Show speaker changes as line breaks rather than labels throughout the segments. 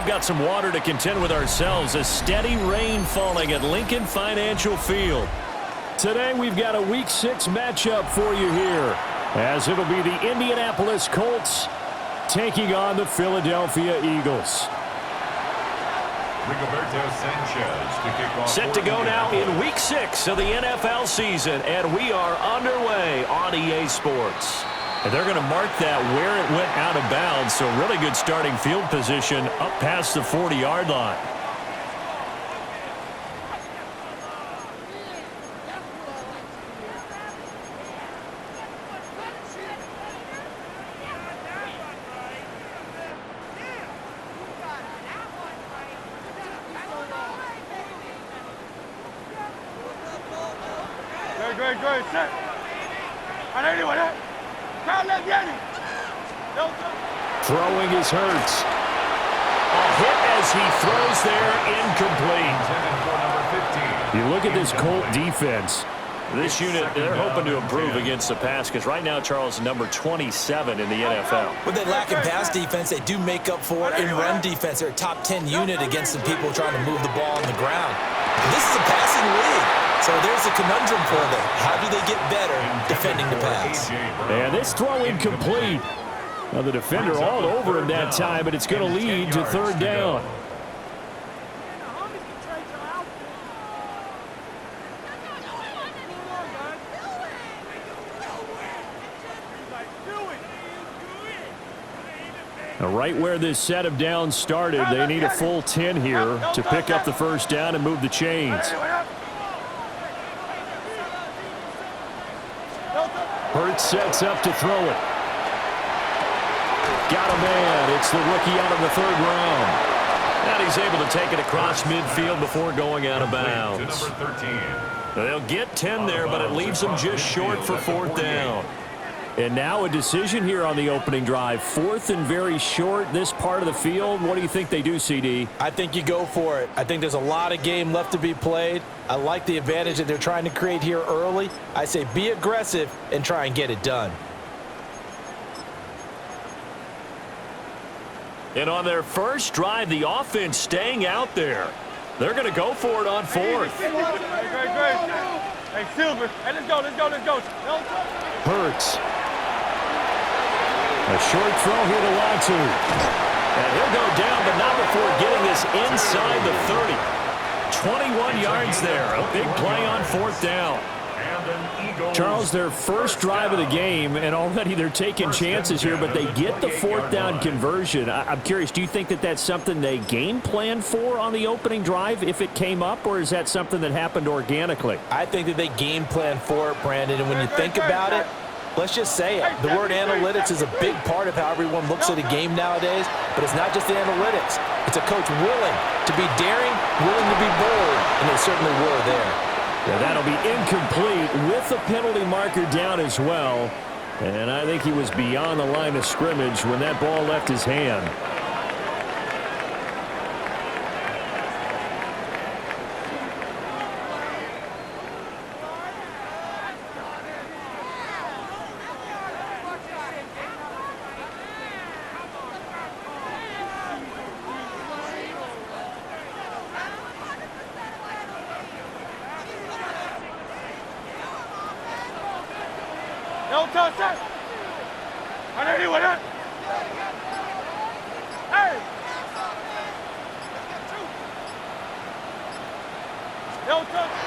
got some water to contend with ourselves. A steady rain falling at Lincoln Financial Field. Today we've got a Week 6 matchup for you here, as it'll be the Indianapolis Colts taking on the Philadelphia Eagles. Set to go now in Week 6 of the NFL season, and we are underway on EA Sports. And they're going to mark that where it went out of bounds, so really good starting field position up past the 40-yard line.
Good, set.
Throwing is Hurts. A hit as he throws there, incomplete. You look at this Colt defense. This unit, they're hoping to improve against the pass because right now, Charles, number 27 in the NFL.
When they lack in pass defense, they do make up for it in run defense. They're a top 10 unit against some people trying to move the ball on the ground. This is a passing league. So there's a conundrum for them. How do they get better defending the pass?
And this throw incomplete. Now the defender all over him that time, but it's going to lead to third down. Now right where this set of downs started, they need a full 10 here to pick up the first down and move the chains. Hurts sets up to throw it. Got a man. It's the rookie out of the third round. And he's able to take it across midfield before going out of bounds. They'll get 10 there, but it leaves them just short for fourth down. And now a decision here on the opening drive. Fourth and very short, this part of the field. What do you think they do, CD?
I think you go for it. I think there's a lot of game left to be played. I like the advantage that they're trying to create here early. I say be aggressive and try and get it done.
And on their first drive, the offense staying out there. They're going to go for it on fourth.
Hey, Silver. Hey, let's go.
Hurts. A short throw here to Latu. And he'll go down, but not before getting this inside the 30. 21 yards there. A big play on fourth down. Charles, their first drive of the game, and already they're taking chances here, but they get the fourth down conversion. I'm curious, do you think that that's something they game plan for on the opening drive if it came up, or is that something that happened organically?
I think that they game plan for it, Brandon, and when you think about it, let's just say it. The word analytics is a big part of how everyone looks at a game nowadays, but it's not just the analytics. It's a coach willing to be daring, willing to be bold, and they certainly were there.
Yeah, that'll be incomplete with the penalty marker down as well. And I think he was beyond the line of scrimmage when that ball left his hand.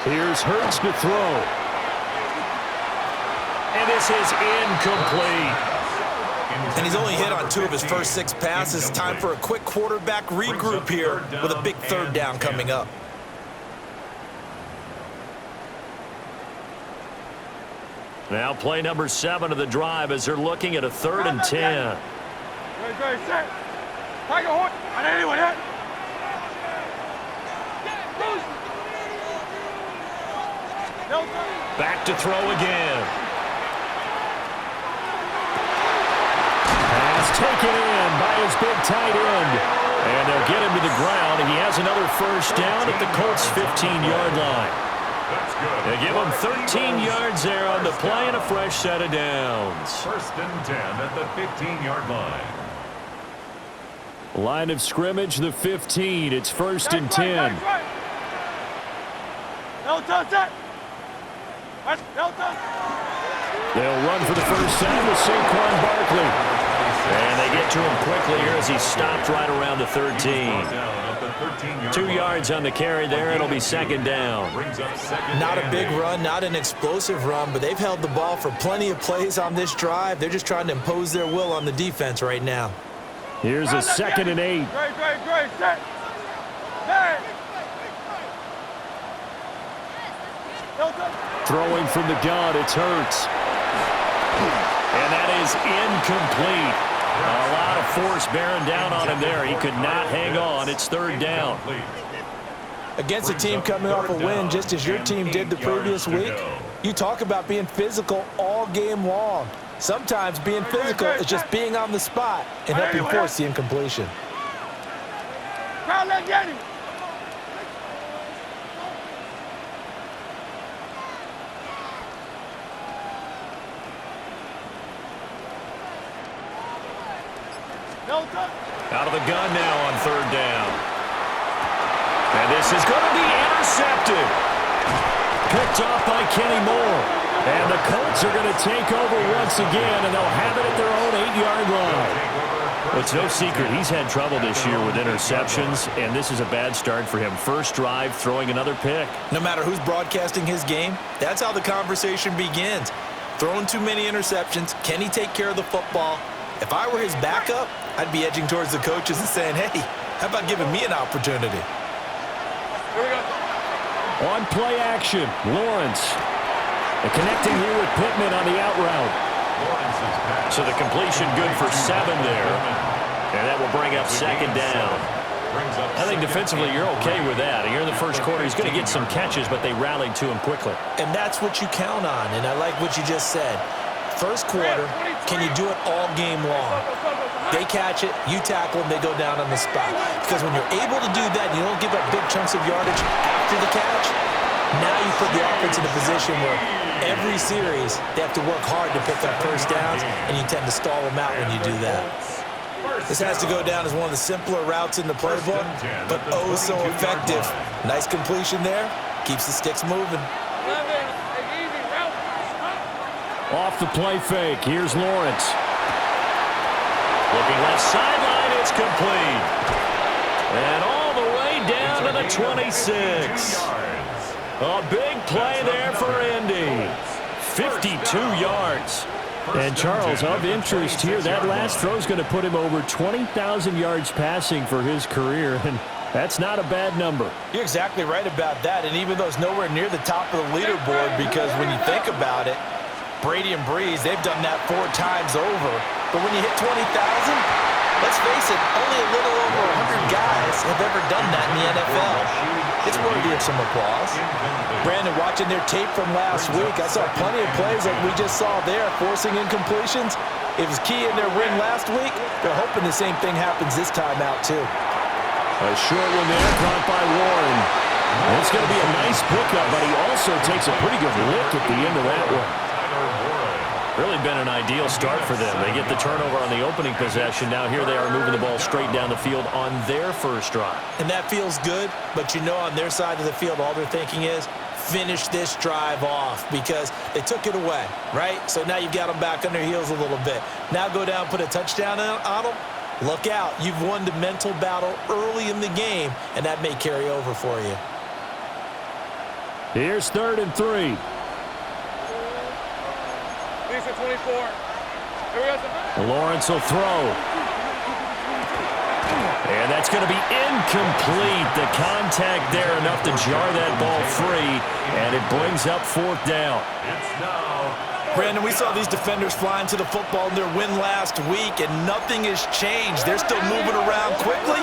Here's Hurts to throw. And this is incomplete.
And he's only hit on 2 of his first 6 passes. Time for a quick quarterback regroup here with a big third down coming up.
Now play number 7 of the drive as they're looking at a 3rd and 10. Back to throw again. Pass taken in by his big tight end. And they'll get him to the ground. And he has another first down at the Colts' 15-yard line. They give him 13 yards there on the play and a fresh set of downs.
1st and 10 at the 15-yard line.
Line of scrimmage, the 15. It's 1st and 10.
No touch it. No touch.
They'll run for the first time with Saquon Barkley. And they get to him quickly here as he stopped right around the 13. 2 yards on the carry there. It'll be 2nd down.
Not a big run, not an explosive run, but they've held the ball for plenty of plays on this drive. They're just trying to impose their will on the defense right now.
Here's a 2nd and 8.
Great. Set. Hey. No touch.
Throwing from the gun, it's Hurts. And that is incomplete. A lot of force bearing down on him there. He could not hang on. It's 3rd down.
Against a team coming off a win just as your team did the previous week, you talk about being physical all game long. Sometimes being physical is just being on the spot and helping force the incompletion.
Crowd, let's get him.
Out of the gun now on 3rd down. And this is going to be intercepted. Picked off by Kenny Moore. And the Colts are going to take over once again, and they'll have it at their own 8-yard line. It's no secret he's had trouble this year with interceptions, and this is a bad start for him. First drive, throwing another pick.
No matter who's broadcasting his game, that's how the conversation begins. Throwing too many interceptions, can he take care of the football? If I were his backup, I'd be edging towards the coaches and saying, hey, how about giving me an opportunity?
Here we go.
On play action, Lawrence. And connecting here with Pittman on the out route. So the completion good for 7 there. And that will bring up 2nd down. I think defensively you're okay with that. Here in the first quarter, he's going to get some catches, but they rallied to him quickly.
And that's what you count on, and I like what you just said. First quarter, can you do it all game long? They catch it, you tackle them, they go down on the spot. Because when you're able to do that, you don't give up big chunks of yardage after the catch. Now you put the offense in a position where every series they have to work hard to pick up first downs, and you tend to stall them out when you do that. This has to go down as one of the simpler routes in the playbook, but oh so effective. Nice completion there, keeps the sticks moving.
Off the play fake, here's Lawrence. Looking left sideline, it's complete. And all the way down to the 26. A big play there for Indy. 52 yards. And Charles, of interest here, that last throw is going to put him over 20,000 yards passing for his career. And that's not a bad number.
You're exactly right about that. And even though it's nowhere near the top of the leaderboard, because when you think about it, Brady and Breeze, they've done that 4 times over. But when you hit 20,000, let's face it, only a little over 100 guys have ever done that in the NFL. It's worthy of some applause. Brandon, watching their tape from last week, I saw plenty of plays like we just saw there, forcing incompletions. It was key in their win last week. They're hoping the same thing happens this time out, too.
A short one there, caught by Warren. It's going to be a nice pickup, but he also takes a pretty good lick at the end of that one. Really been an ideal start for them. They get the turnover on the opening possession. Now here they are moving the ball straight down the field on their first drive.
And that feels good, but you know on their side of the field all they're thinking is finish this drive off because they took it away, right? So now you've got them back on their heels a little bit. Now go down, put a touchdown on them. Look out. You've won the mental battle early in the game, and that may carry over for you.
Here's 3rd and 3.
24.
Lawrence will throw. And that's going to be incomplete. The contact there enough to jar that ball free, and it brings up 4th down.
Brandon, we saw these defenders flying to the football in their win last week, and nothing has changed. They're still moving around quickly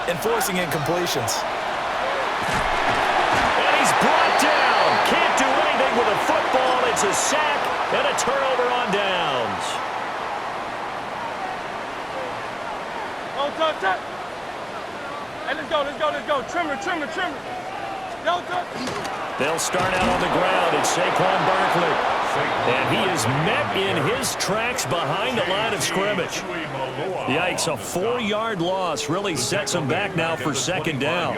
and forcing incompletions.
And he's brought down. Can't do anything with a football. It's a sack and a turnover on downs.
Don't touch it. Hey, let's go. Trimmer. Don't touch.
They'll start out on the ground. It's Saquon Barkley. And he is met in his tracks behind the line of scrimmage. Yikes, a 4-yard loss really sets him back now for second down.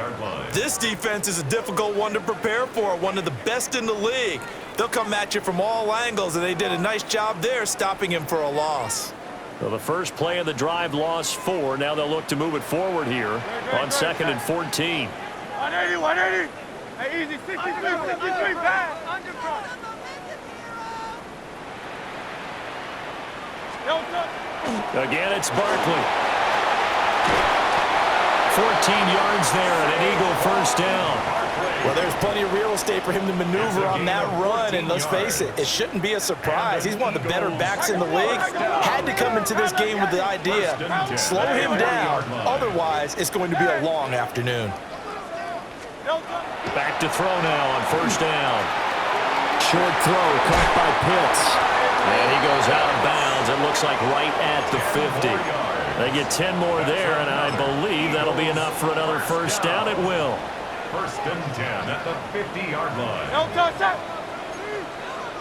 This defense is a difficult one to prepare for, one of the best in the league. They'll come at you from all angles, and they did a nice job there stopping him for a loss.
Well, the first play of the drive lost 4. Now they'll look to move it forward here on 2nd and 14.
180, 180. Hey, easy, 63, 63, back.
Again, it's Barkley. 14 yards there and an Eagle first down.
Well, there's plenty of real estate for him to maneuver on that run, and let's face it, it shouldn't be a surprise. He's one of the better backs in the league. Had to come into this game with the idea, slow him down, otherwise it's going to be a long afternoon.
Back to throw now on first down. Short throw caught by Pitts. And he goes out of bounds. It looks like right at the 50. They get 10 more there, and I believe that'll be enough for another first down. It will.
1st and 10 at the 50-yard line.
Don't touch that.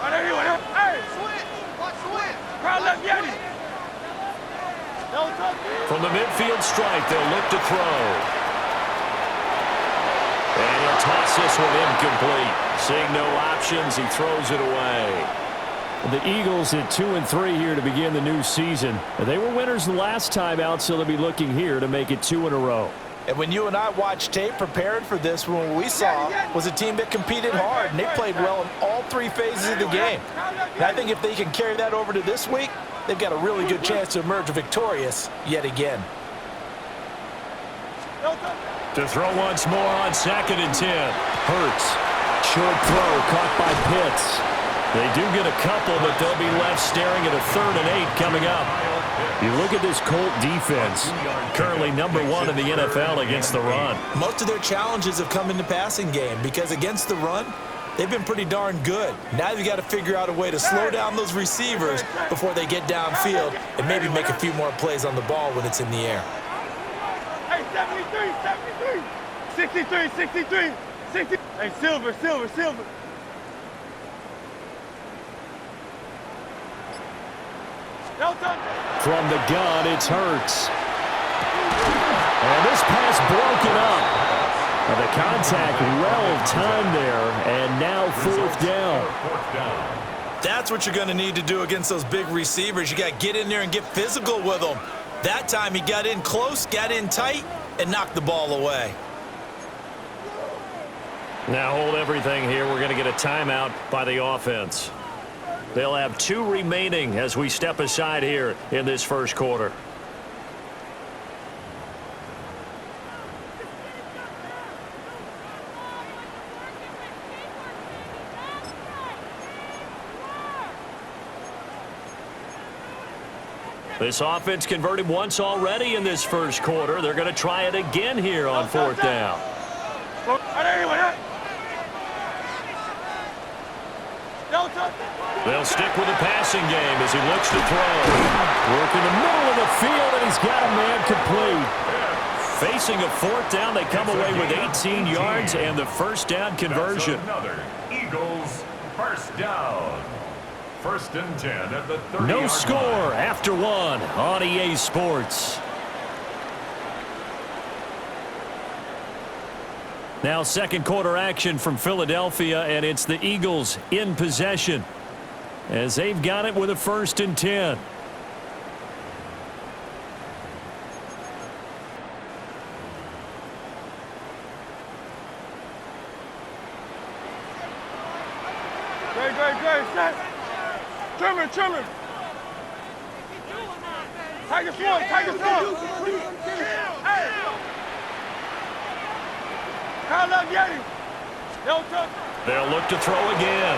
180, 180. Hey, switch. Watch switch. Crowd left Yeti. Don't touch it.
From the midfield strike, they'll look to throw. And he'll toss this one incomplete. Seeing no options, he throws it away. The Eagles at 2-3 here to begin the new season. They were winners the last time out, so they'll be looking here to make it 2 in a row.
And when you and I watched tape preparing for this, what we saw was a team that competed hard, and they played well in all 3 phases of the game. And I think if they can carry that over to this week, they've got a really good chance to emerge victorious yet again.
To throw once more on 2nd and 10. Hurts. Short throw caught by Pitts. They do get a couple, but they'll be left staring at a 3rd and 8 coming up. You look at this Colt defense, currently #1 in the NFL against the run.
Most of their challenges have come in the passing game because against the run, they've been pretty darn good. Now you've got to figure out a way to slow down those receivers before they get downfield and maybe make a few more plays on the ball when it's in the air.
Hey, 73, 73. 63, 60. Hey, silver.
From the gun, it's Hurts. And this pass broken up. Now the contact well timed there, and now 4th down.
That's what you're going to need to do against those big receivers. You got to get in there and get physical with them. That time he got in close, got in tight, and knocked the ball away.
Now hold everything here. We're going to get a timeout by the offense. They'll have 2 remaining as we step aside here in this first quarter. This offense converted once already in this first quarter. They're going to try it again here on 4th down. They'll stick with the passing game as he looks to throw. Work in the middle of the field, and he's got a man complete. Facing a 4th down, they come away with 18 yards and the first down conversion.
Another Eagles first down. 1st and 10 at the 30-yard line.
No score after 1 on EA Sports. Now 2nd quarter action from Philadelphia, and it's the Eagles in possession as they've got it with a 1st and 10.
Great, set. Trimmer. Tiger Floyd. Hey. Kyle love Yeti.
They'll look to throw again.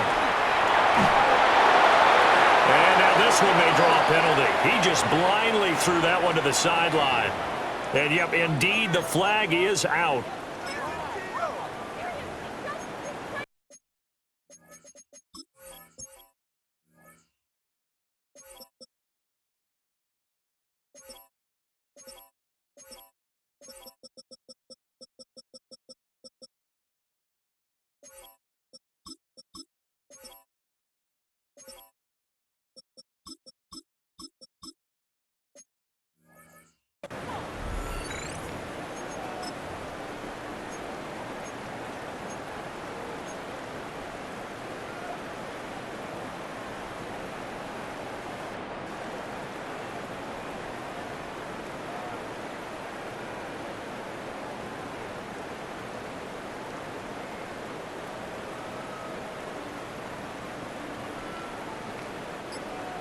And now this one may draw a penalty. He just blindly threw that one to the sideline. And, yep, indeed, the flag is out.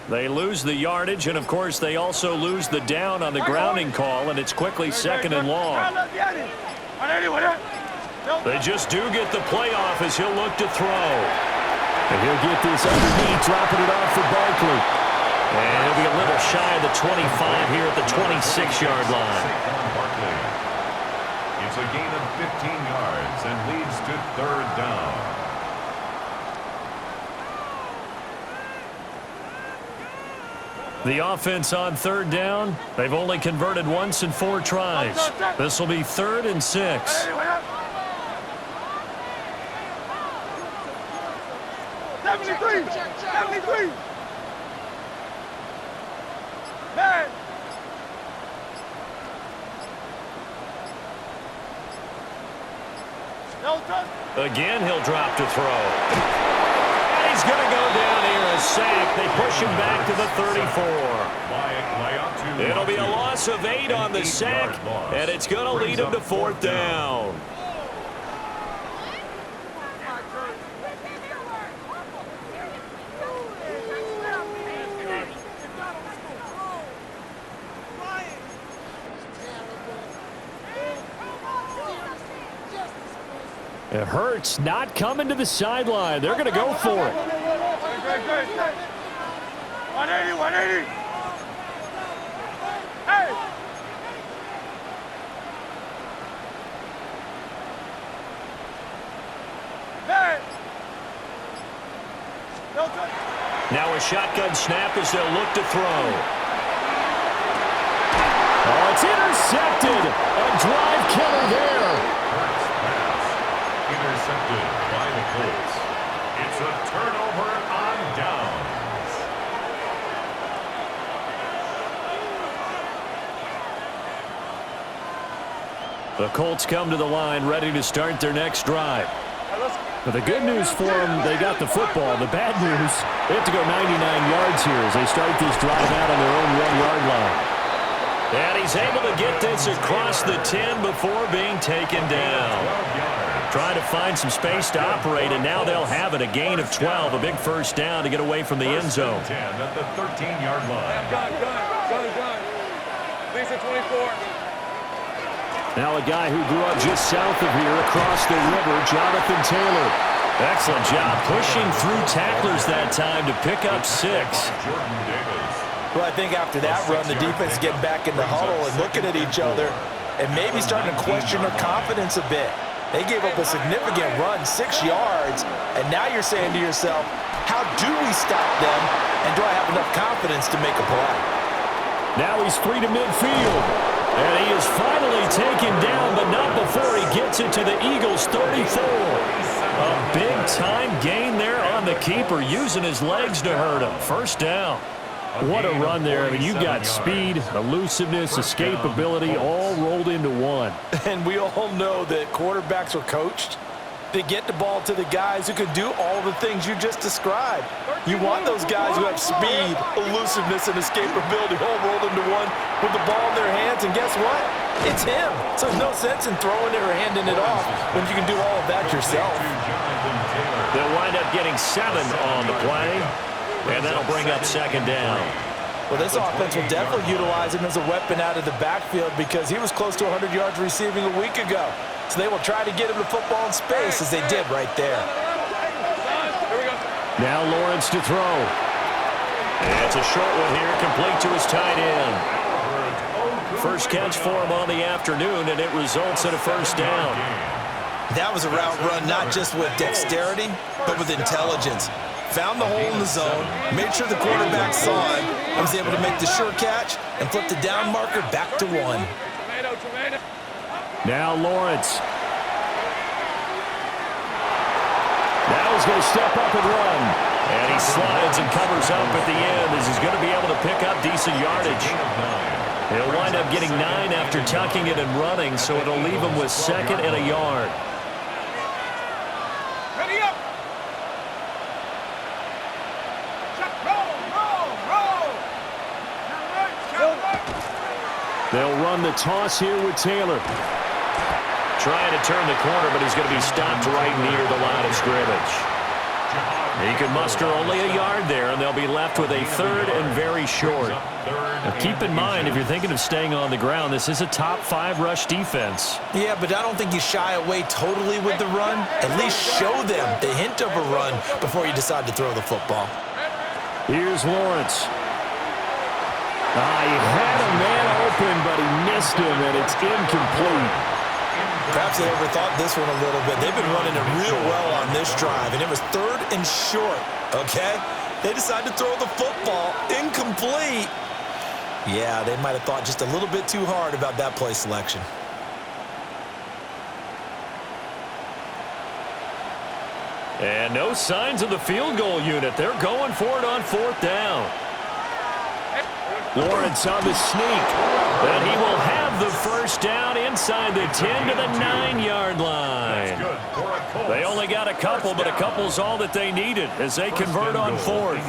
They lose the yardage, and, of course, they also lose the down on the grounding call, and it's quickly 2nd and long. They just do get the playoff as he'll look to throw.
And he'll get this underneath, dropping it off for Barkley.
And he'll be a little shy of the 25 here at the 26-yard line.
It's a gain of 15 yards and leads to 3rd down.
The offense on 3rd down, they've only converted once in 4 tries. This will be 3rd and 6. Again, he'll drop to throw. And he's going to go down here, a sack. They push him back to the 34. It'll be a loss of 8 on the sack, and it's going to lead him to 4th down. It hurts not coming to the sideline. They're going to go for it.
180, 180. Hey!
Now a shotgun snap as they'll look to throw. Oh, it's intercepted. A drive killer there.
Intercepted by the Colts. It's a turnover on downs.
The Colts come to the line ready to start their next drive. But the good news for them, they got the football. The bad news, they have to go 99 yards here as they start this drive out on their own 1-yard line. And he's able to get this across the 10 before being taken down. Trying to find some space to operate, and now they'll have it. A gain of 12, a big 1st down to get away from the end zone.
10 at the 13-yard line.
Gun. Lisa 24.
Now a guy who grew up just south of here across the river, Jonathan Taylor. Excellent job pushing through tacklers that time to pick up 6.
Well, I think after that run, the defense getting back in the huddle and looking at each other and maybe starting to question their confidence a bit. They gave up a significant run, 6 yards, and now you're saying to yourself, how do we stop them, and do I have enough confidence to make a play?
Now he's free to midfield, and he is finally taken down, but not before he gets it to the Eagles' 34. A big-time gain there on the keeper, using his legs to hurt him. 1st down. What a run there. I mean, you've got speed, elusiveness, escapability, all rolled into one.
And we all know that quarterbacks are coached to get the ball to the guys who can do all the things you just described. You want those guys who have speed, elusiveness, and escapability all rolled into one with the ball in their hands. And guess what? It's him. So there's no sense in throwing it or handing it off when you can do all of that yourself.
They'll wind up getting 7 on the play. And that'll bring up 2nd down.
Well, this offense will definitely utilize him as a weapon out of the backfield because he was close to 100 yards receiving a week ago. So they will try to get him the football in space as they did right there.
Now Lawrence to throw. And it's a short one here, complete to his tight end. First catch for him on the afternoon, and it results in a 1st down.
That was a route run not just with dexterity, but with intelligence. Found the hole in the zone, made sure the quarterback saw him, and was able to make the sure catch and flip the down marker back to 1.
Now Lawrence. Now he's going to step up and run. And he slides and covers up at the end as he's going to be able to pick up decent yardage. He'll wind up getting 9 after tucking it and running, so it'll leave him with 2nd and a yard. They'll run the toss here with Taylor. Trying to turn the corner, but he's going to be stopped right near the line of scrimmage. He can muster only a yard there, and they'll be left with a 3rd and very short. Now, keep in mind, if you're thinking of staying on the ground, this is a top 5 rush defense.
Yeah, but I don't think you shy away totally with the run. At least show them the hint of a run before you decide to throw the football.
Here's Lawrence. He had a man open, but he missed him, and it's incomplete.
Perhaps they overthought this one a little bit. They've been running it real well on this drive, and it was 3rd and short, okay? They decided to throw the football. Incomplete. Yeah, they might have thought just a little bit too hard about that play selection.
And no signs of the field goal unit. They're going for it on 4th down. Lawrence on the sneak. And he will have the first down inside the 10 to the 9-yard line. They only got a couple, but a couple's all that they needed as they convert on 4th.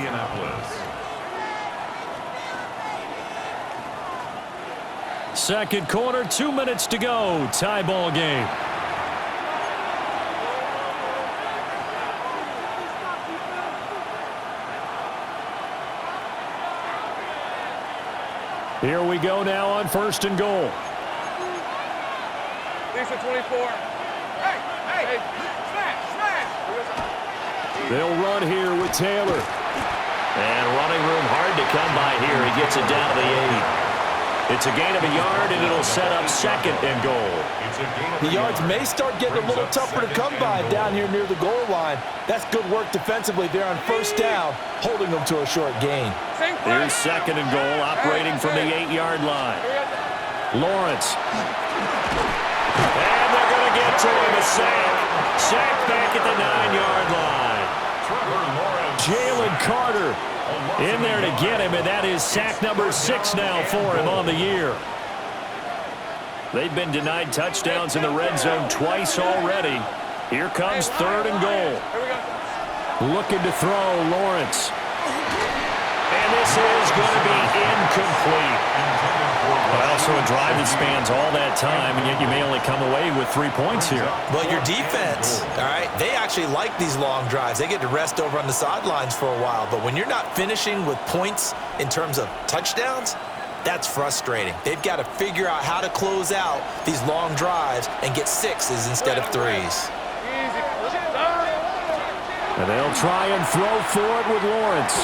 Second quarter, 2 minutes to go. Tie ball game. Here we go now on 1st and goal.
Lisa 24. Hey, smash.
They'll run here with Taylor. And running room hard to come by here. He gets it down to the 8. It's a gain of a yard, and it'll set up 2nd and goal.
The yards may start getting a little tougher to come by down here near the goal line. That's good work defensively there on 1st down, holding them to a short gain.
Here's 2nd and goal, operating from the 8-yard line. Lawrence. And they're going to get to him, a sack. Sack back at the 9-yard line. Jalen Carter in there to get him, and that is sack number 6 now for him on the year. They've been denied touchdowns in the red zone twice already. Here comes 3rd and goal. Looking to throw, Lawrence. And this is going to be incomplete. But also a drive that spans all that time, and yet you may only come away with 3 points here.
Well, your defense, all right, they actually like these long drives. They get to rest over on the sidelines for a while. But when you're not finishing with points in terms of touchdowns, that's frustrating. They've got to figure out how to close out these long drives and get 6s instead of 3s.
And they'll try and throw for it with Lawrence.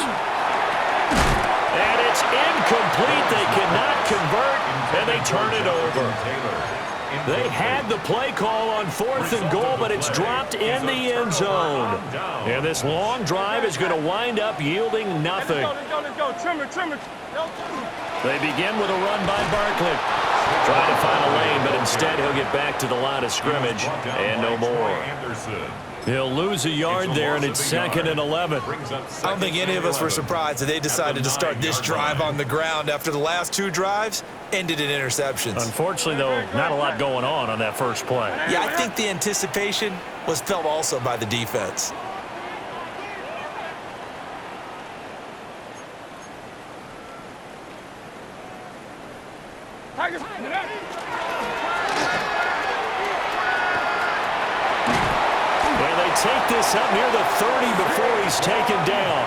And it's incomplete. They cannot convert, and they turn it over. They had the play call on 4th and goal, but it's dropped in the end zone. And this long drive is going to wind up yielding nothing.
Let's go. Trimmer.
They begin with a run by Barkley. Trying to find a lane, but instead he'll get back to the line of scrimmage and no more. He'll lose a yard there, and it's 2nd and 11.
I don't think any of us were surprised that they decided to start this drive on the ground after the last 2 drives ended in interceptions.
Unfortunately, though, not a lot going on that first play.
Yeah, I think the anticipation was felt also by the defense.
And they take this up near the 30 before he's taken down.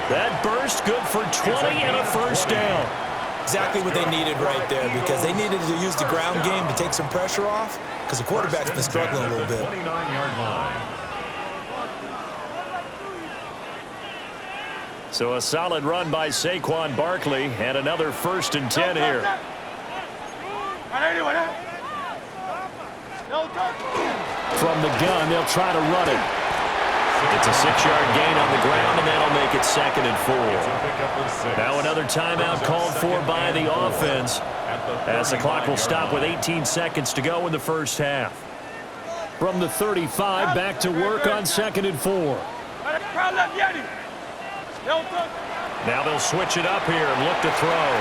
That burst good for 20 and a first down.
Exactly what they needed right there, because they needed to use the ground game to take some pressure off, because the quarterback's been struggling a little bit.
So a solid run by Saquon Barkley, and another 1st and 10 here. From the gun, they'll try to run it. It's a 6-yard gain on the ground, and that'll make it 2nd and 4. Now another timeout called for by the offense, as the clock will stop with 18 seconds to go in the first half. From the 35, back to work on 2nd and 4. Now they'll switch it up here and look to throw.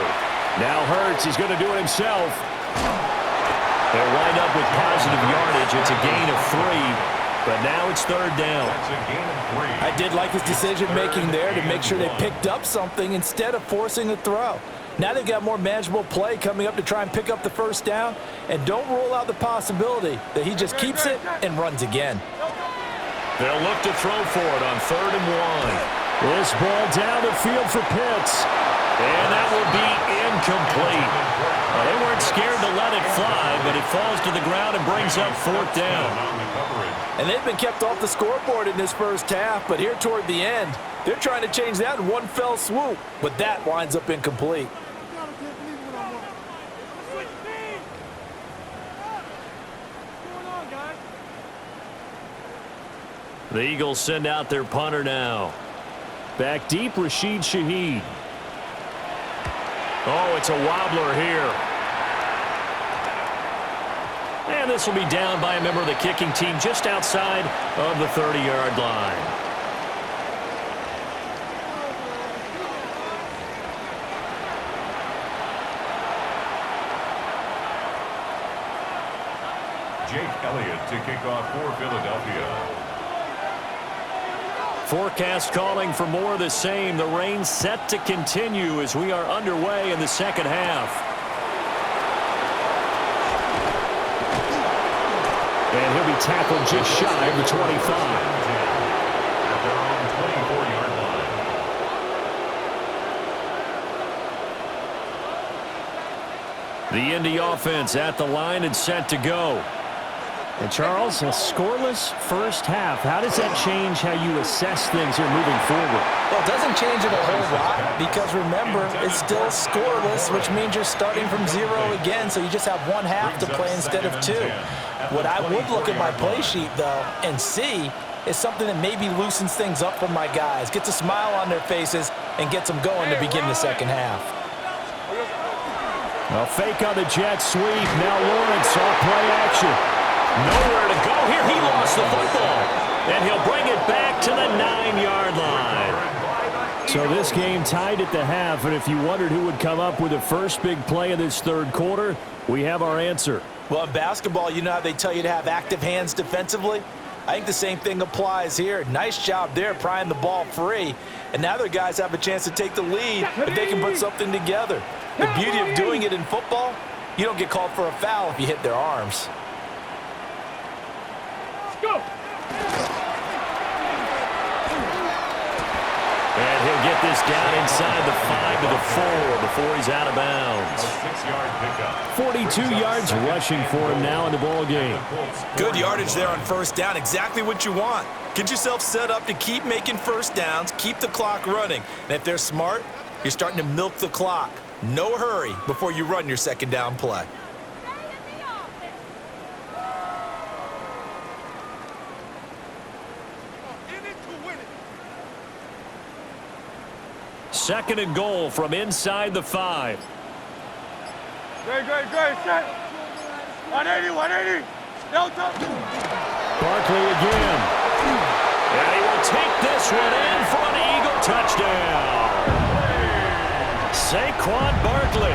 Now Hurts, he's going to do it himself. They'll wind up with positive yardage. It's a gain of 3, but now it's 3rd down.
I did like his decision-making there to make sure they picked up something instead of forcing a throw. Now they've got more manageable play coming up to try and pick up the first down, and don't rule out the possibility that he just keeps it and runs again.
They'll look to throw for it on 3rd and 1. This ball down the field for Pitts. And that will be incomplete. Well, they weren't scared to let it fly, but it falls to the ground and brings up 4th down.
And they've been kept off the scoreboard in this first half, but here toward the end, they're trying to change that in one fell swoop. But that winds up incomplete.
The Eagles send out their punter now. Back deep, Rashid Shaheed. Oh, it's a wobbler here. And this will be down by a member of the kicking team just outside of the 30-yard line.
Jake Elliott to kick off for Philadelphia.
Forecast calling for more of the same. The rain set to continue as we are underway in the second half. And he'll be tackled just shy of the 25.
At their own 24-yard line.
The Indy offense at the line and set to go. And Charles, a scoreless first half. How does that change how you assess things here moving forward?
Well, it doesn't change it a whole lot because, remember, it's still scoreless, which means you're starting from 0 again, so you just have one half to play instead of 2. What I would look at my play sheet, though, and see is something that maybe loosens things up for my guys, gets a smile on their faces, and gets them going to begin the second half.
A fake on the jet sweep. Now Lawrence off play action. Nowhere to go here. He lost the football. And he'll bring it back to the 9-yard line. So this game tied at the half, and if you wondered who would come up with the first big play of this third quarter, we have our answer.
Well, in basketball, you know how they tell you to have active hands defensively? I think the same thing applies here. Nice job there prying the ball free. And now their guys have a chance to take the lead if they can put something together. The beauty of doing it in football, you don't get called for a foul if you hit their arms.
Go!
And he'll get this down inside the 5 to the 4 before he's out of bounds.
A 6-yard pickup.
42 yards rushing for him now in the ball game.
Good yardage there on first down. Exactly what you want. Get yourself set up to keep making first downs, keep the clock running. And if they're smart, you're starting to milk the clock. No hurry before you run your second down play.
Second and goal from inside the 5.
Great, set. 180, 180. Delta.
Barkley again. And he will take this one in for an Eagle touchdown. Saquon Barkley,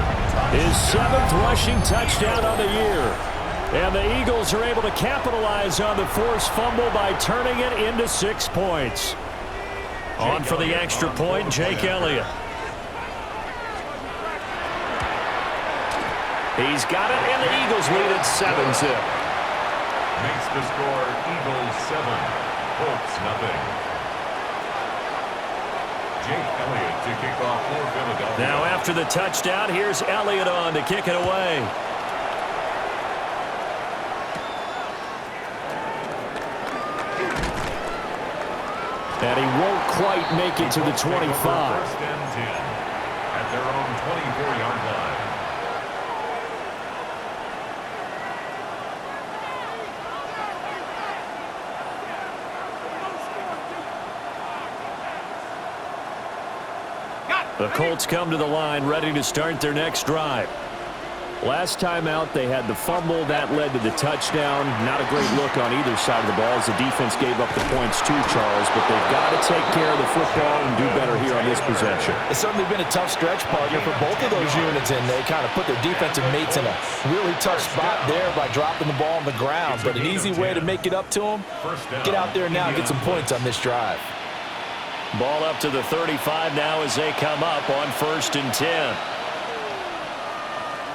his 7th rushing touchdown of the year. And the Eagles are able to capitalize on the forced fumble by turning it into 6 points. On for the extra point, Jake Elliott. He's got it, and the Eagles lead at 7-zip.
Makes the score Eagles 7, Colts nothing. Jake Elliott to kick off for Philadelphia.
Now after the touchdown, here's Elliott on to kick it away. And he won't quite make it to the 25.
First and 10 at their own 24-yard line.
The Colts come to the line ready to start their next drive. Last time out, they had the fumble. That led to the touchdown. Not a great look on either side of the ball as the defense gave up the points too, Charles. But they've got to take care of the football and do better here on this possession.
It's certainly been a tough stretch, partner, for both of those units, and they kind of put their defensive mates in a really tough spot there by dropping the ball on the ground. But an easy way to make it up to them, get out there now and get some points on this drive.
Ball up to the 35 now as they come up on 1st and 10.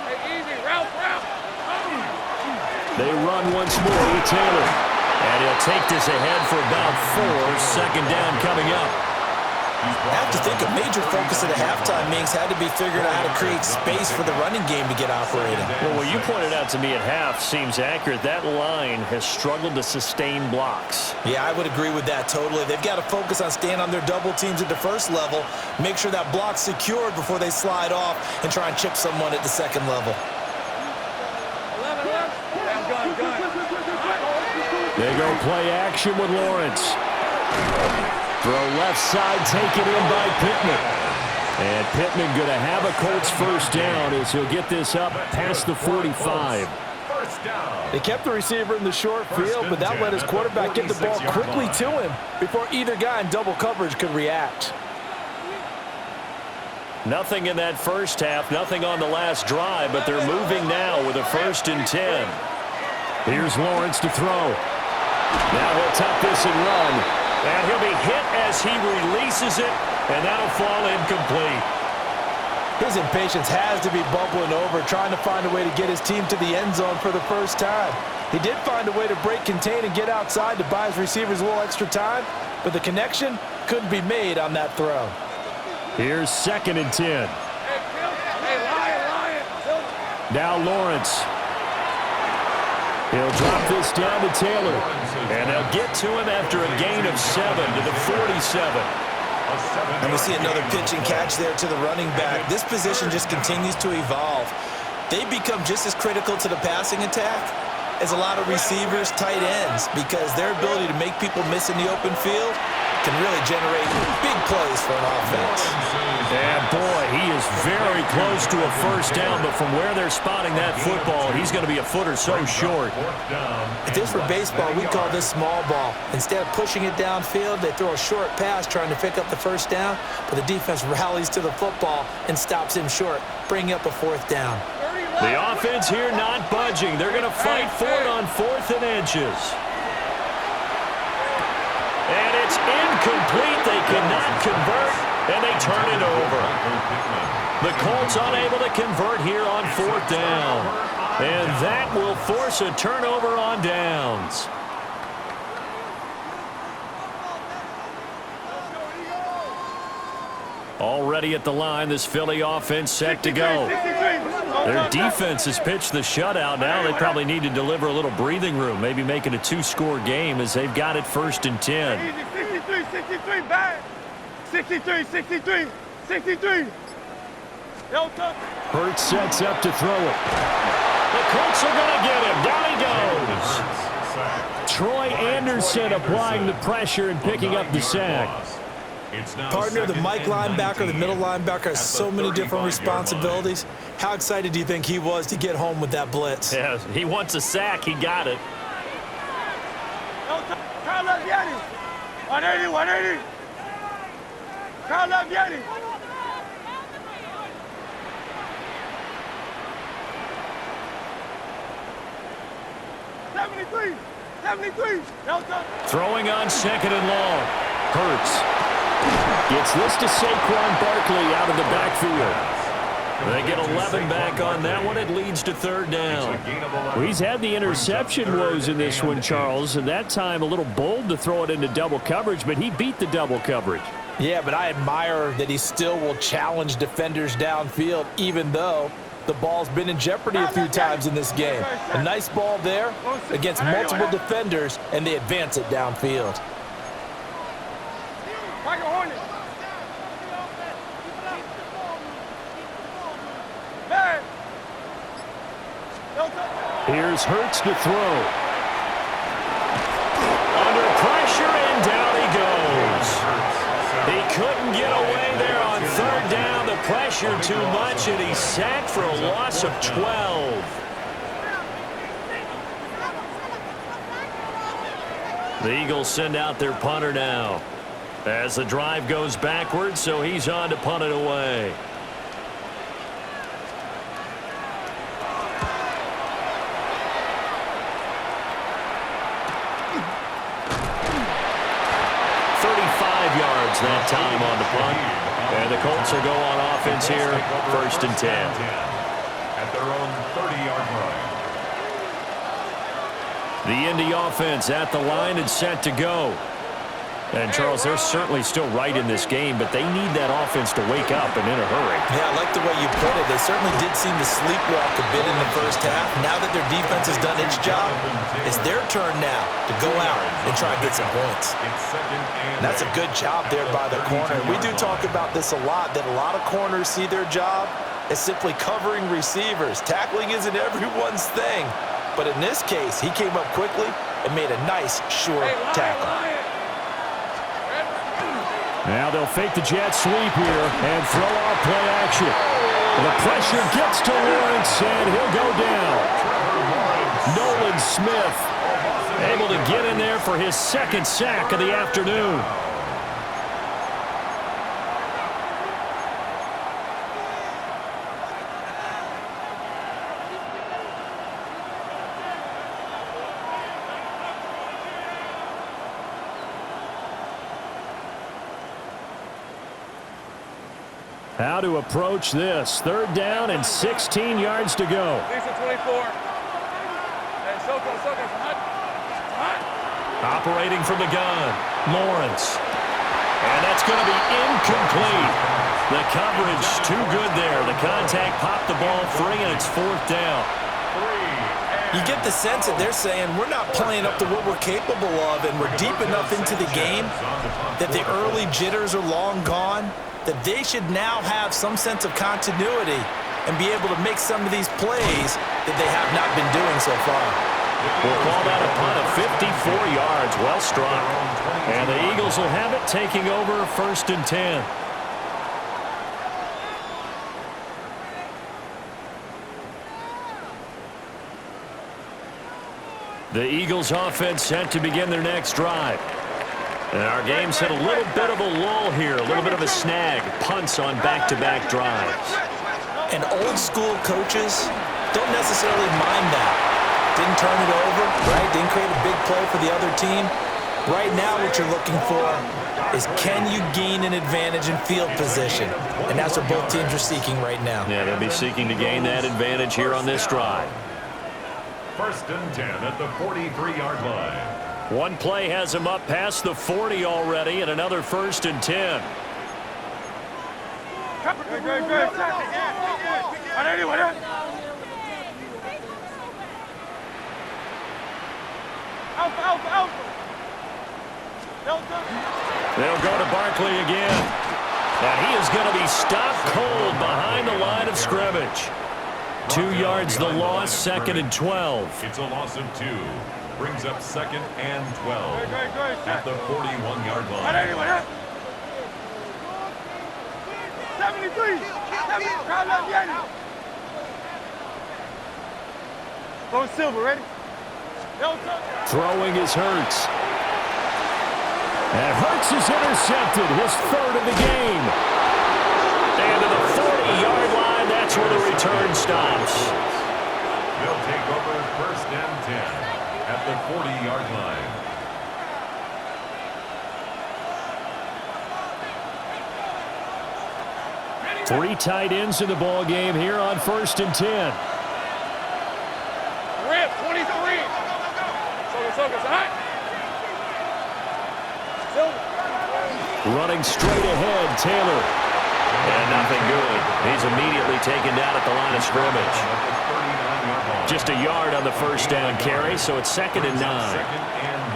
Hey, easy, route.
They run once more with Taylor. And he'll take this ahead for about 4. Second down coming up.
I have to think a major focus of the halftime meetings had to be figuring out how to create space for the running game to get operating.
Well, what you pointed out to me at half seems accurate. That line has struggled to sustain blocks.
Yeah, I would agree with that totally. They've got to focus on staying on their double teams at the first level, make sure that block's secured before they slide off and try and chip someone at the second level.
They go play action with Lawrence. Throw left side, taken in by Pittman. And Pittman going to have a Colts first down as he'll get this up past the 45.
They kept the receiver in the short field, but that let his quarterback get the ball quickly to him before either guy in double coverage could react.
Nothing in that first half, nothing on the last drive, but they're moving now with a 1st and 10. Here's Lawrence to throw. Now he'll tuck this and run. And he'll be hit as he releases it, and that'll fall incomplete.
His impatience has to be bubbling over, trying to find a way to get his team to the end zone for the first time. He did find a way to break contain and get outside to buy his receivers a little extra time, but the connection couldn't be made on that throw.
Here's 2nd and 10. Now Lawrence. He'll drop this down to Taylor. And they'll get to him after a gain of 7 to the 47.
And we see another pitch and catch there to the running back. This position just continues to evolve. They become just as critical to the passing attack as a lot of receivers, tight ends, because their ability to make people miss in the open field can really generate big plays for an offense.
And boy, he is very close to a first down, but from where they're spotting that football, he's going to be a foot or so short.
If this were baseball, we'd call this small ball. Instead of pushing it downfield, they throw a short pass trying to pick up the first down, but the defense rallies to the football and stops him short, bringing up a 4th down.
The offense here not budging. They're going to fight for it on 4th and inches. And it's incomplete. They cannot convert, and they turn it over. The Colts unable to convert here on 4th down. And that will force a turnover on downs. Already at the line, this Philly offense set to go. Their defense has pitched the shutout. Now they probably need to deliver a little breathing room, maybe make it a 2-score game as they've got it 1st and 10.
63, back. 63.
Hurts sets up to throw it. The Colts are going to get him. Down he goes. Troy Anderson applying the pressure and picking up the sack.
Partner, the Mike linebacker, the middle linebacker has so many different responsibilities. How excited do you think he was to get home with that blitz?
Yeah, he wants a sack. He got it.
180. Crowd left, Yeti.
Throwing on 2nd and long. Hurts gets this to Saquon Barkley out of the backfield. They get 11 back on that one. It leads to 3rd down. Well, he's had the interception woes in this one, Charles, and that time a little bold to throw it into double coverage, but he beat the double coverage.
Yeah, but I admire that he still will challenge defenders downfield, even though the ball's been in jeopardy a few times in this game. A nice ball there against multiple defenders, and they advance it downfield.
Here's Hurts to throw. Under pressure, and down he goes. He couldn't get away there on 3rd down. The pressure too much, and he's sacked for a loss of 12. The Eagles send out their punter now as the drive goes backwards, so he's on to punt it away. That time on the punt. And the Colts will go on offense here, 1st and 10.
At their own 30-yard line.
The Indy offense at the line and set to go. And, Charles, they're certainly still right in this game, but they need that offense to wake up and in a hurry.
Yeah, I like the way you put it. They certainly did seem to sleepwalk a bit in the first half. Now that their defense has done its job, it's their turn now to go out and try and get some points. And that's a good job there by the corner. We do talk about this a lot, that a lot of corners see their job as simply covering receivers. Tackling isn't everyone's thing. But in this case, he came up quickly and made a nice, sure tackle.
Now they'll fake the jet sweep here and throw out play action. The pressure gets to Lawrence, and he'll go down. Nolan Smith able to get in there for his second sack of the afternoon. How to approach this. 3rd down and 16 yards to go.
24.
Operating from the gun, Lawrence. And that's going to be incomplete. The coverage too good there. The contact popped the ball free, and it's 4th down.
You get the sense that they're saying we're not playing up to what we're capable of, and we're deep enough into the game that the early jitters are long gone, that they should now have some sense of continuity and be able to make some of these plays that they have not been doing so far.
We'll call that a punt of 54 yards. Well struck. And the Eagles will have it, taking over 1st and 10. The Eagles offense set to begin their next drive. And our game's hit a little bit of a lull here, a little bit of a snag. Punts on back-to-back drives.
And old-school coaches don't necessarily mind that. Didn't turn it over, right? Didn't create a big play for the other team. Right now what you're looking for is can you gain an advantage in field position? And that's what both teams are seeking right now.
Yeah, they'll be seeking to gain that advantage here on this drive.
1st and 10 at the 43-yard line.
One play has him up past the 40 already, and another 1st and 10. They'll go to Barkley again. And he is going to be stopped cold behind the line of scrimmage. 2 yards the loss, 2nd and 12.
It's a loss of 2. Brings up 2nd and 12 at the 41-yard line.
73. Going silver, ready?
Throwing is Hurts. And Hurts is intercepted, his 3rd of the game. And to the 40-yard line, that's where the return stops.
They'll take over 1st and 10 at the 40-yard line.
Three tight ends in the ball game here on 1st and 10.
Rip, 23.
Running straight ahead, Taylor. And nothing good. He's immediately taken down at the line of scrimmage. Just a yard on the 1st down carry, so it's 2nd and 9.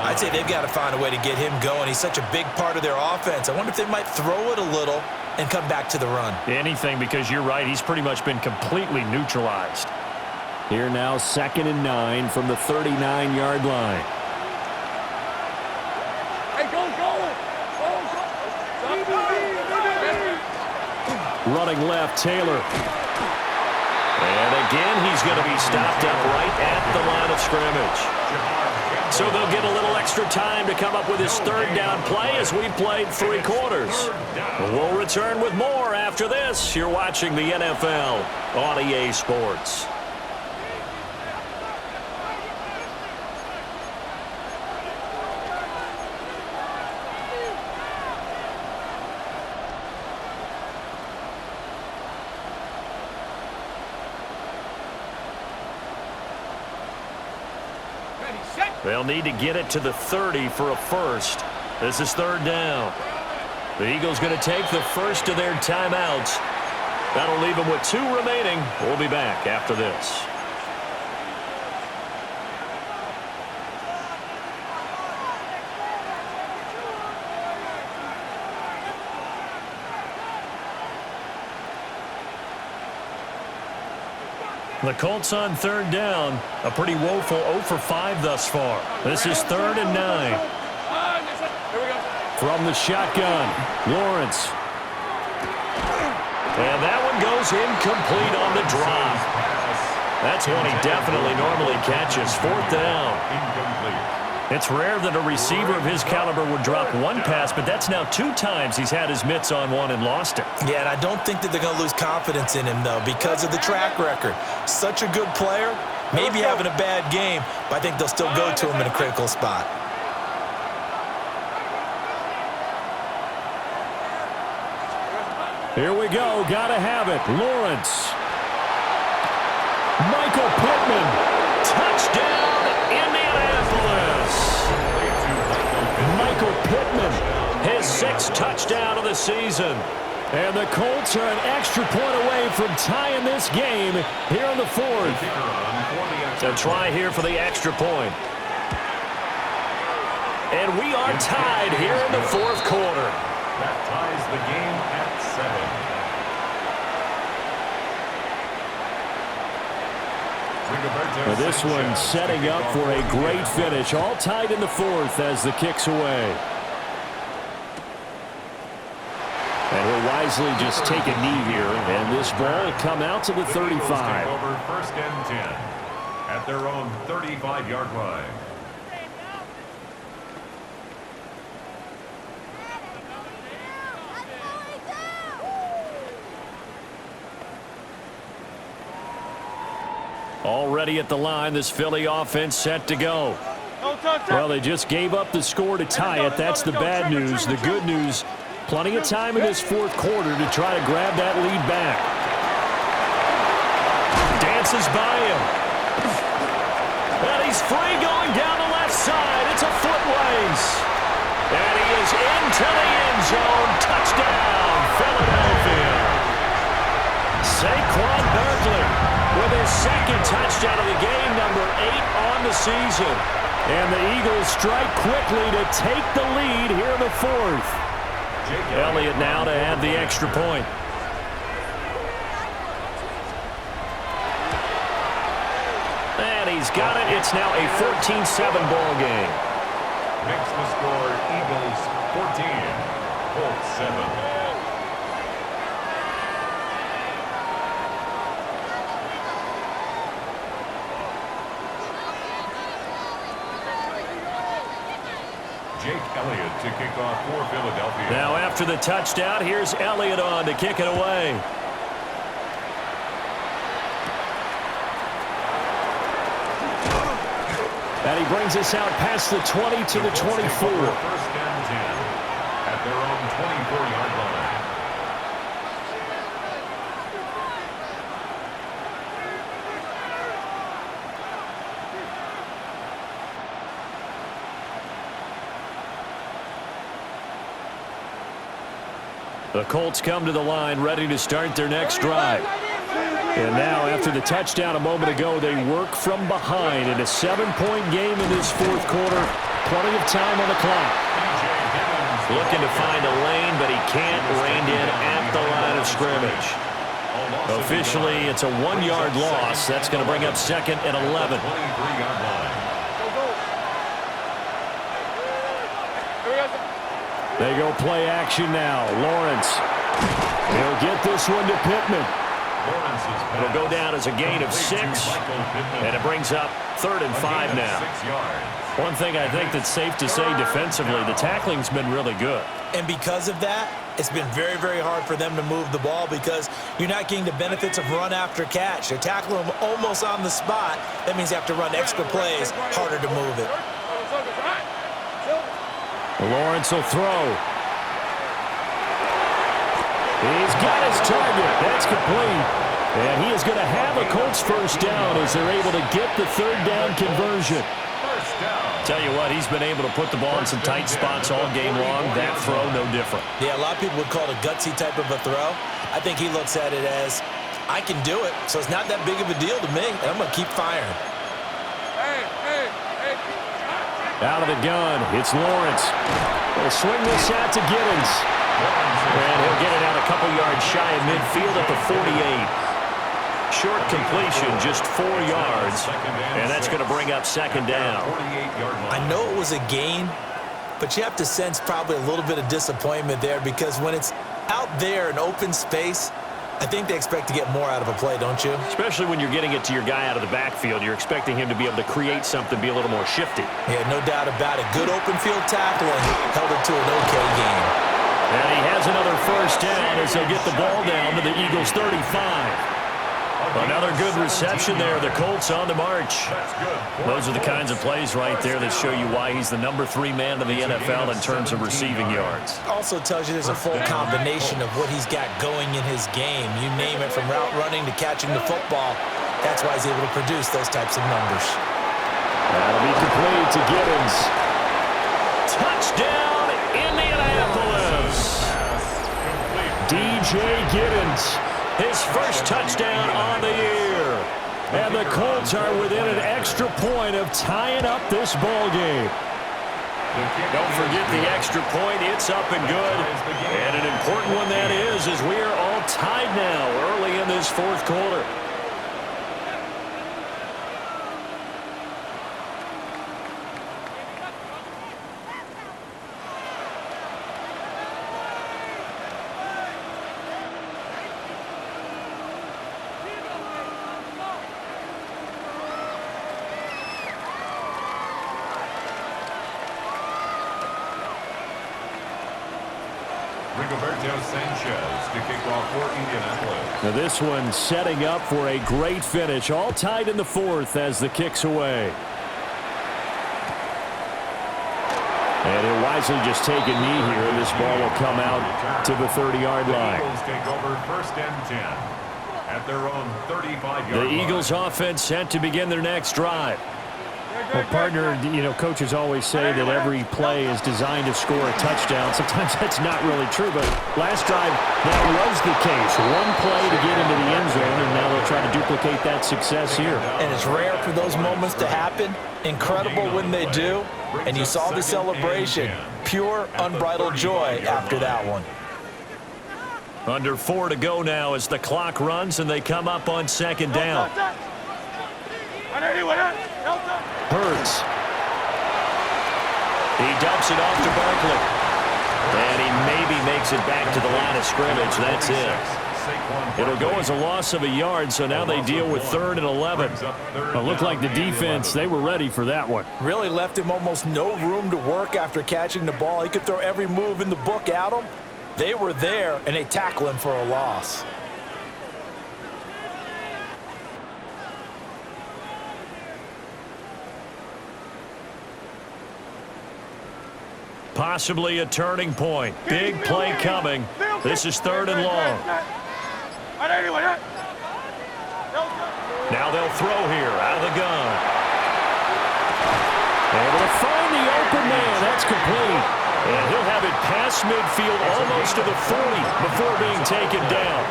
I'd say they've got to find a way to get him going. He's such a big part of their offense. I wonder if they might throw it a little and come back to the run.
Anything, because you're right, he's pretty much been completely neutralized. Here now, 2nd and 9 from the 39-yard line.
Hey, go.
Running left, Taylor. And again, he's going to be stopped up right at the line of scrimmage. So they'll get a little extra time to come up with his 3rd down play as we played 3 quarters. We'll return with more after this. You're watching the NFL on EA Sports. They'll need to get it to the 30 for a first. This is third down. The Eagles going to take the first of their timeouts. That'll leave them with 2 remaining. We'll be back after this. The Colts on third down. A pretty woeful 0 for 5 thus far. This is 3rd and 9. From the shotgun, Lawrence. And that one goes incomplete on the drop. That's one he definitely normally catches. 4th down. Incomplete. It's rare that a receiver of his caliber would drop one pass, but that's now 2 times he's had his mitts on one and lost it.
Yeah, and I don't think that they're going to lose confidence in him, though, because of the track record. Such a good player, maybe having a bad game, but I think they'll still go to him in a critical spot.
Here we go. Got to have it. Lawrence. Michael Pittman. Touchdown, Indianapolis. Michael Pittman, his 6th touchdown of the season. And the Colts are an extra point away from tying this game here in the 4th. A try here for the extra point. And we are tied here in the 4th quarter.
That ties the game at 7.
Well, this one setting up for a great finish. All tied in the 4th as the kick's away. And he'll wisely just take a knee here. And this ball will come out to the 35.
Over 1st and 10 at their own 35-yard line.
Already at the line, this Philly offense set to go. Well, they just gave up the score to tie it. That's the bad news. The good news, plenty of time in this 4th quarter to try to grab that lead back. Dances by him. And he's free going down the left side. It's a foot race. And he is into the end zone. Touchdown, Philadelphia. Saquon Barkley with his 2nd touchdown of the game, number 8 on the season. And the Eagles strike quickly to take the lead here in the 4th. Elliott now to add the extra point. And he's got it. It's now a 14-7 ball game.
Makes the score Eagles 14, Colts 7. Jake Elliott to kick off for Philadelphia.
Now after the touchdown, here's Elliott on to kick it away. And he brings us out past the 20 to the 24.
1st and 10 at their own 24-yard line.
The Colts come to the line ready to start their next drive. And now after the touchdown a moment ago, they work from behind in a 7-point game in this 4th quarter. Plenty of time on the clock. Looking to find a lane, but he can't rein in at the line of scrimmage. Officially, it's a 1-yard loss. That's going to bring up 2nd and 11. They go play action now. Lawrence. He'll get this one to Pittman. It'll go down as a gain of 6. And it brings up 3rd and 5 now. One thing I think that's safe to say defensively, the tackling's been really good.
And because of that, it's been very, very hard for them to move the ball because you're not getting the benefits of run after catch. They're tackling them almost on the spot. That means you have to run extra plays, harder to move it.
Lawrence will throw. He's got his target. That's complete. And he is going to have a Colts first down as they're able to get the 3rd down conversion. Tell you what, he's been able to put the ball in some tight spots all game long. That throw, no different.
Yeah, a lot of people would call it a gutsy type of a throw. I think he looks at it as, I can do it, so it's not that big of a deal to me, and I'm going to keep firing.
Out of the gun, it's Lawrence. He'll swing this out to Giddens. And he'll get it out a couple yards shy of midfield at the 48. Short completion, just 4 yards. And that's going to bring up second down.
I know it was a gain, but you have to sense probably a little bit of disappointment there because when it's out there in open space, I think they expect to get more out of a play, don't you?
Especially when you're getting it to your guy out of the backfield. You're expecting him to be able to create something, be a little more shifty.
Yeah, no doubt about it. Good open field tackle and held it to an okay game.
And he has another first down as they'll get the ball down to the Eagles' 35. Another good reception there. The Colts on the march. Those are the kinds of plays right there that show you why he's the number 3 man in the NFL in terms of receiving yards.
Also tells you there's a full combination of what he's got going in his game. You name it, from route running to catching the football. That's why he's able to produce those types of numbers.
That'll be complete to Giddens. Touchdown, Indianapolis. DJ Giddens. His first touchdown on the year. And the Colts are within an extra point of tying up this ball game. Don't forget the extra point. It's up and good. And an important one that is, as we are all tied now early in this fourth quarter. Now this one setting up for a great finish. All tied in the fourth as the kick's away. And he'll wisely just take a knee here. This ball will come out to the 30-yard line.
The Eagles take over 1st and 10 at their own 35-yard line.
The Eagles offense set to begin their next drive. Well, partner, you know, coaches always say that every play is designed to score a touchdown. Sometimes that's not really true, but last drive, that was the case. One play to get into the end zone, and now they'll try to duplicate that success here.
And it's rare for those moments to happen. Incredible when they do. And you saw the celebration. Pure, unbridled joy after that one.
Under 4 to go now as the clock runs, and they come up on second down. Hurts. He dumps it off to Barkley. And he maybe makes it back to the line of scrimmage. That's it. It'll go as a loss of a yard, so now they deal with 3rd and 11. It looked like the defense, they were ready for that one.
Really left him almost no room to work after catching the ball. He could throw every move in the book at him. They were there, and they tackle him for a loss.
Possibly a turning point. Big play coming. This is 3rd and long. Now they'll throw here out of the gun. Able to find the open man. That's complete. And he'll have it past midfield almost to the 40 before being taken down.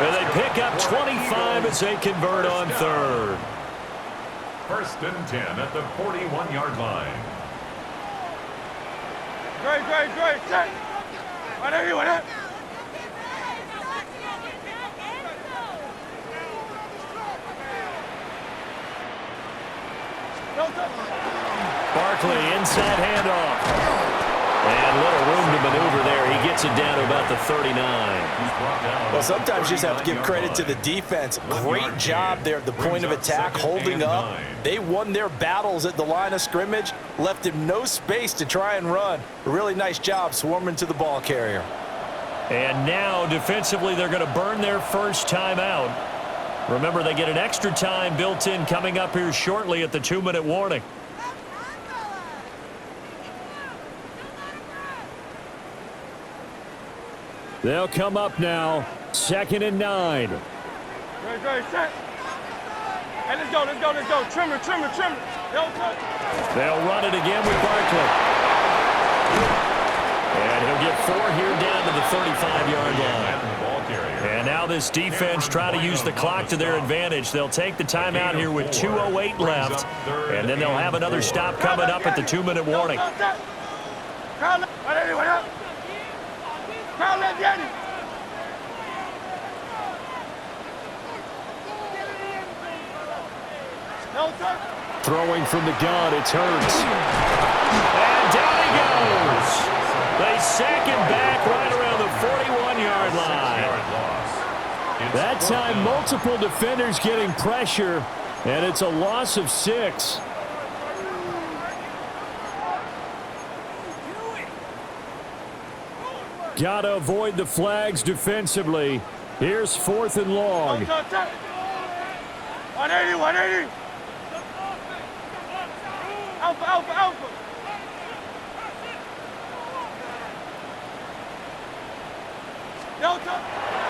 And they pick up 25 as they convert on 3rd.
1st and 10 at the 41-yard line.
Great. Set. Right there, you want it?
Barkley, inside handoff. And little room to maneuver there. He gets it down to about the 39.
Well, sometimes you just have to give credit to the defense. Great job there at the point of attack, holding up. They won their battles at the line of scrimmage, left him no space to try and run. A really nice job swarming to the ball carrier.
And now, defensively, they're going to burn their first timeout. Remember, they get an extra time built in coming up here shortly at the 2-minute warning. They'll come up now, 2nd and 9.
Great, set. Hey, let's go. Trimmer.
They'll run it again with Barkley. And he'll get 4 here down to the 35-yard line. And now this defense trying to use the clock to their advantage. They'll take the timeout here with 2:08 left. And then they'll have another stop coming up at the 2-minute warning. Throwing from the gun, it's Hurts. And down he goes. They sack him back right around the 41-yard line. That time, multiple defenders getting pressure, and it's a loss of 6. Gotta avoid the flags defensively. Here's 4th and long.
180. Alpha.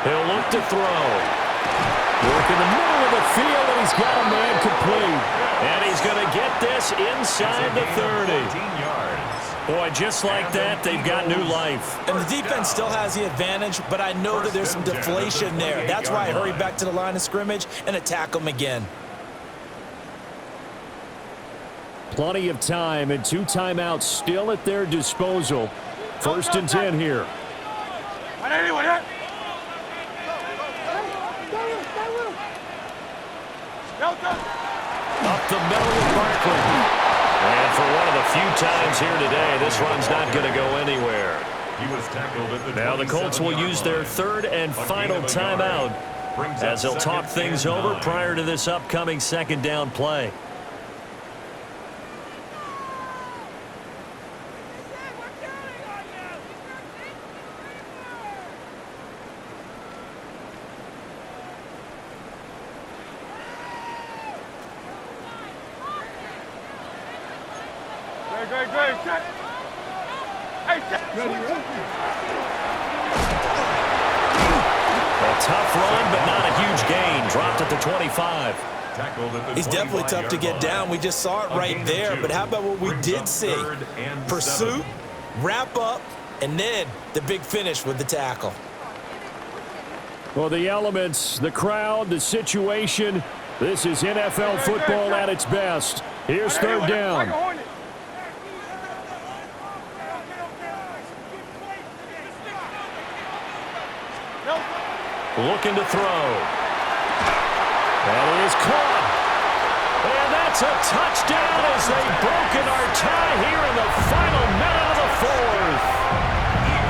He'll look to throw. Work in the middle of the field, and he's got a man complete. And he's going to get this inside the 30. Boy, just like that, they've got new life.
And the defense still has the advantage, but I know that there's some deflation there. That's why I hurry back to the line of scrimmage and attack them again.
Plenty of time and 2 timeouts still at their disposal. 1st and 10 here. Up the middle with Barkley. And for one of the few times here today, this run's not going to go anywhere.
He was tackled at the
Now the Colts will use their 3rd and final timeout as they'll talk things over prior to this upcoming 2nd down play.
Great.
A tough run, but not a huge gain. Dropped at the 25.
He's definitely tough to get down. We just saw it right there. But how about what we did see? Pursuit, wrap up, and then the big finish with the tackle.
Well, the elements, the crowd, the situation, this is NFL football at its best. Here's 3rd down. Looking to throw. That is caught. And that's a touchdown as they've broken our tie here in the final minute of the 4th.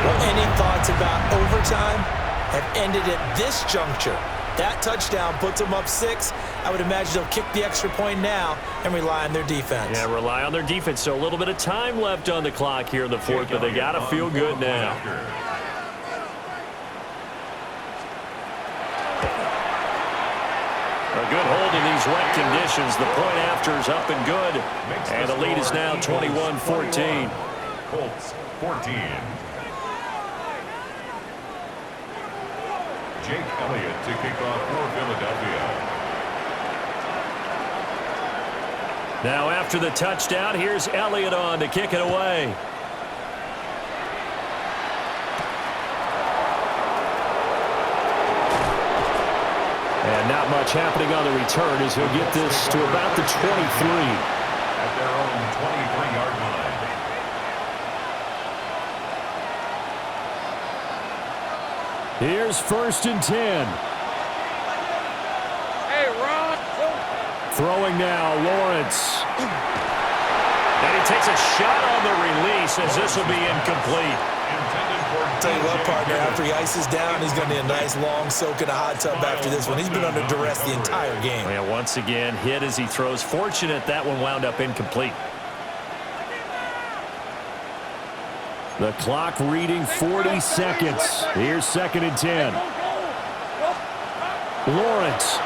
Well, any thoughts about overtime have ended at this juncture. That touchdown puts them up 6. I would imagine they'll kick the extra point now and rely on their defense.
Yeah, rely on their defense. So a little bit of time left on the clock here in the 4th, but they got to feel good now. A good hold in these wet conditions. The point after is up and good. And the lead is now 21-14.
Colts 14. Jake Elliott to kick off for Philadelphia.
Now after the touchdown, here's Elliott on to kick it away. And not much happening on the return as he'll get this to about the 23.
At their own 23-yard line.
Here's 1st and 10.
Hey, Ron.
Throwing now, Lawrence. And he takes a shot on the release as this will be incomplete.
Tell you what, partner, after he ices down, he's going to need a nice long soak in a hot tub after this one. He's been under duress the entire game.
Yeah, once again, hit as he throws. Fortunate that one wound up incomplete. The clock reading 40 seconds. Here's 2nd and 10. Lawrence.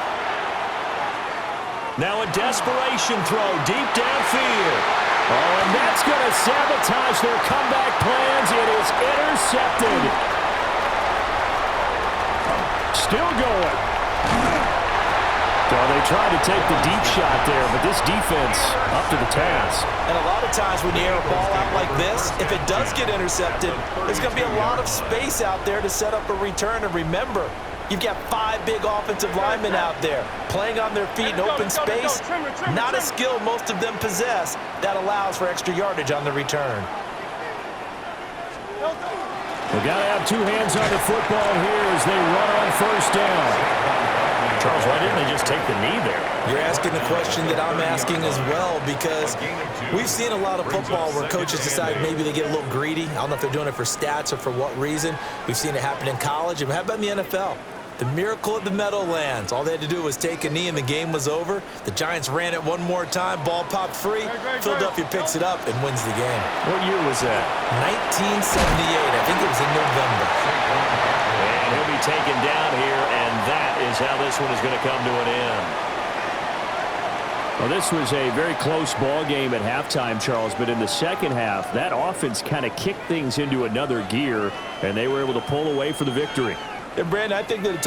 Now a desperation throw deep downfield. Oh, and that's going to sabotage their comeback plans. It is intercepted. Still going. So they tried to take the deep shot there, but this defense up to the task.
And a lot of times when you air a ball out like this, if it does get intercepted, there's going to be a lot of space out there to set up a return. And remember, you've got 5 big offensive linemen out there playing on their feet in open space. Not a skill most of them possess that allows for extra yardage on the return.
We've got to have 2 hands on the football here as they run on first down. Charles, why didn't they just take the knee there?
You're asking the question that I'm asking as well, because we've seen a lot of football where coaches decide maybe they get a little greedy. I don't know if they're doing it for stats or for what reason. We've seen it happen in college. And how about in the NFL? The miracle of the Meadowlands. All they had to do was take a knee and the game was over. The Giants ran it one more time. Ball popped free. Philadelphia picks it up and wins the game.
What year was that?
1978. I think it was in November.
And he'll be taken down here, and that is how this one is going to come to an end. Well, this was a very close ball game at halftime, Charles, but in the second half, that offense kind of kicked things into another gear, and they were able to pull away for the victory.
And Brandon, I think that